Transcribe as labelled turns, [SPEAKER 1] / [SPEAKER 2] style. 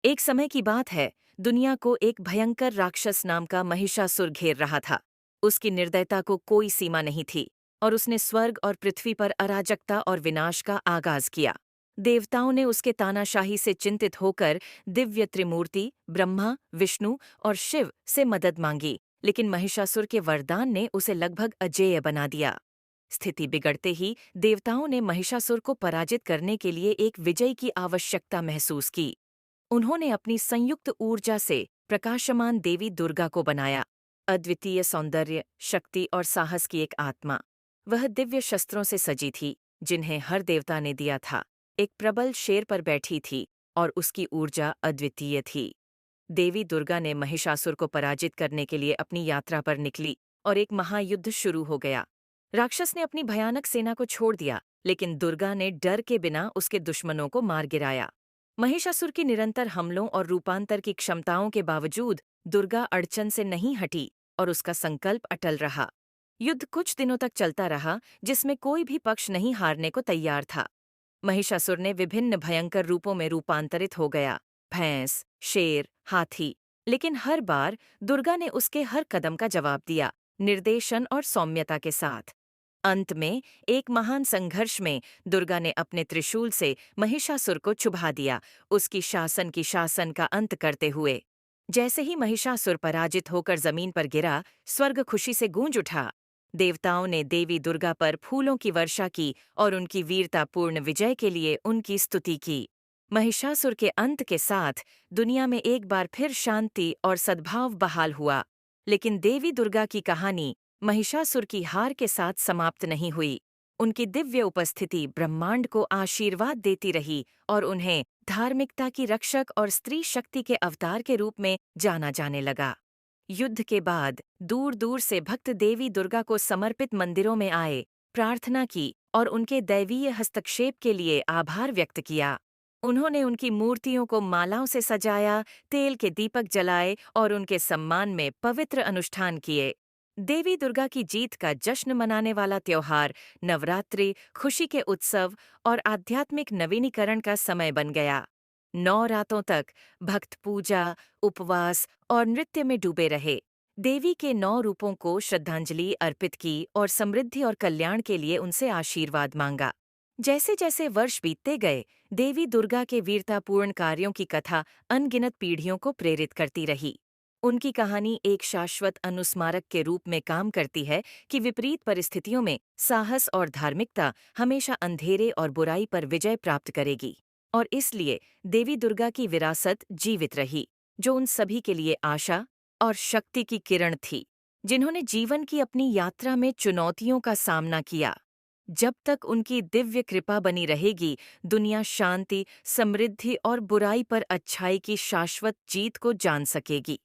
[SPEAKER 1] एक समय की बात है, दुनिया को एक भयंकर राक्षस नाम का महिषासुर घेर रहा था। उसकी निर्दयता को कोई सीमा नहीं थी और उसने स्वर्ग और पृथ्वी पर अराजकता और विनाश का आगाज किया। देवताओं ने उसके तानाशाही से चिंतित होकर दिव्य त्रिमूर्ति ब्रह्मा, विष्णु और शिव से मदद मांगी, लेकिन महिषासुर के वरदान ने उसे लगभग अजेय बना दिया। स्थिति बिगड़ते ही देवताओं ने महिषासुर को पराजित करने के लिए एक विजय की आवश्यकता महसूस की। उन्होंने अपनी संयुक्त ऊर्जा से प्रकाशमान देवी दुर्गा को बनाया, अद्वितीय सौंदर्य, शक्ति और साहस की एक आत्मा। वह दिव्य शस्त्रों से सजी थी, जिन्हें हर देवता ने दिया था। एक प्रबल शेर पर बैठी थी और उसकी ऊर्जा अद्वितीय थी। देवी दुर्गा ने महिषासुर को पराजित करने के लिए अपनी यात्रा पर निकली और एक महायुद्ध शुरू हो गया। राक्षस ने अपनी भयानक सेना को छोड़ दिया, लेकिन दुर्गा ने डर के बिना उसके दुश्मनों को मार गिराया। महिषासुर की निरंतर हमलों और रूपांतर की क्षमताओं के बावजूद दुर्गा अड़चन से नहीं हटी और उसका संकल्प अटल रहा। युद्ध कुछ दिनों तक चलता रहा, जिसमें कोई भी पक्ष नहीं हारने को तैयार था। महिषासुर ने विभिन्न भयंकर रूपों में रूपांतरित हो गया, भैंस, शेर, हाथी। लेकिन हर बार दुर्गा ने उसके हर कदम का जवाब दिया, निर्देशन और सौम्यता के साथ। अंत में एक महान संघर्ष में दुर्गा ने अपने त्रिशूल से महिषासुर को चुभा दिया, उसकी शासन का अंत करते हुए। जैसे ही महिषासुर पराजित होकर जमीन पर गिरा, स्वर्ग खुशी से गूंज उठा। देवताओं ने देवी दुर्गा पर फूलों की वर्षा की और उनकी वीरतापूर्ण विजय के लिए उनकी स्तुति की। महिषासुर के अंत के साथ दुनिया में एक बार फिर शांति और सद्भाव बहाल हुआ। लेकिन देवी दुर्गा की कहानी महिषासुर की हार के साथ समाप्त नहीं हुई। उनकी दिव्य उपस्थिति ब्रह्मांड को आशीर्वाद देती रही और उन्हें धार्मिकता की रक्षक और स्त्री शक्ति के अवतार के रूप में जाना जाने लगा। युद्ध के बाद दूर दूर से भक्त देवी दुर्गा को समर्पित मंदिरों में आए, प्रार्थना की और उनके दैवीय हस्तक्षेप के लिए आभार व्यक्त किया। उन्होंने उनकी मूर्तियों को मालाओं से सजाया, तेल के दीपक जलाए और उनके सम्मान में पवित्र अनुष्ठान किए। देवी दुर्गा की जीत का जश्न मनाने वाला त्योहार नवरात्रि खुशी के उत्सव और आध्यात्मिक नवीनीकरण का समय बन गया। 9 रातों तक भक्त पूजा, उपवास और नृत्य में डूबे रहे। देवी के 9 रूपों को श्रद्धांजलि अर्पित की और समृद्धि और कल्याण के लिए उनसे आशीर्वाद मांगा। जैसे जैसे वर्ष बीतते गए, देवी दुर्गा के वीरतापूर्ण कार्यों की कथा अनगिनत पीढ़ियों को प्रेरित करती रही। उनकी कहानी एक शाश्वत अनुस्मारक के रूप में काम करती है कि विपरीत परिस्थितियों में साहस और धार्मिकता हमेशा अंधेरे और बुराई पर विजय प्राप्त करेगी। और इसलिए देवी दुर्गा की विरासत जीवित रही, जो उन सभी के लिए आशा और शक्ति की किरण थी, जिन्होंने जीवन की अपनी यात्रा में चुनौतियों का सामना किया। जब तक उनकी दिव्य कृपा बनी रहेगी, दुनिया शांति, समृद्धि और बुराई पर अच्छाई की शाश्वत जीत को जान सकेगी।